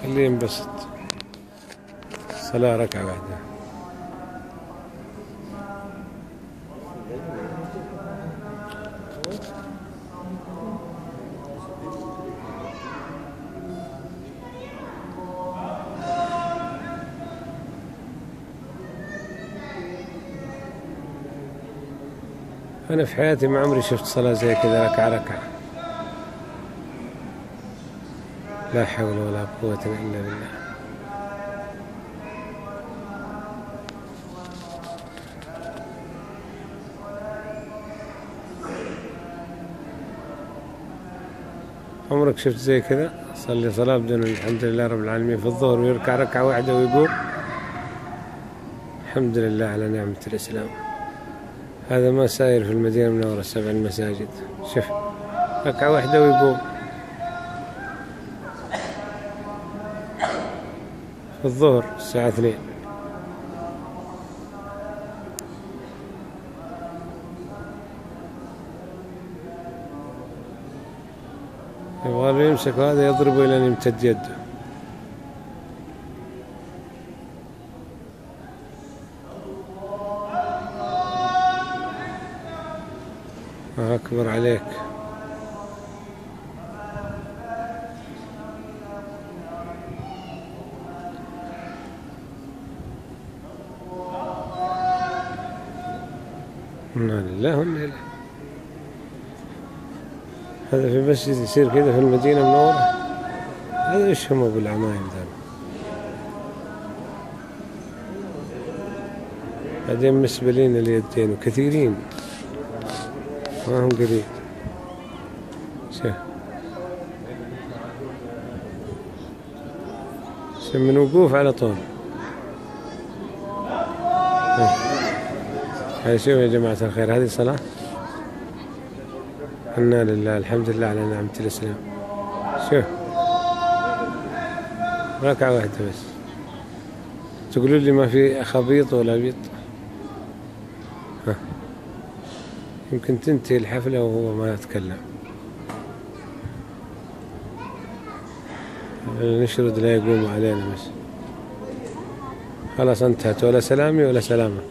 خليه ينبسط. صلاة ركعة واحدة. أنا في حياتي ما عمري شفت صلاة زي كذا ركعة ركعة. لا حول ولا قوة إلا بالله. عمرك شفت زي كذا؟ صلي صلاة بدون الحمد لله رب العالمين في الظهر ويركع ركعة واحدة ويقوم؟ الحمد لله على نعمة الإسلام. هذا ما ساير في المدينة المنورة 7 مساجد. شوف ركعة واحدة ويقوم في الظهر الساعة 2. يبغى يمسك هذا يضربه إلى أن يمتد يده. أكبر عليك. إنا لله وإنا إليه. هذا في مسجد يصير كذا في المدينة المنورة؟ هذا إيش هم أبو العمايم ذا؟ بعدين مسبلين اليدين وكثيرين ما هم قليل. شوف من وقوف على طول. هذه شوف يا جماعة الخير، هذه صلاة. إنا لله الحمد لله على نعمة الإسلام. شوف ركعة واحدة بس. تقولوا لي ما في خبيط ولا بيط؟ يمكن تنتهي الحفلة وهو ما يتكلم. نشرد لا يقوم علينا بس. خلاص انتهت، ولا سلامي ولا سلامك.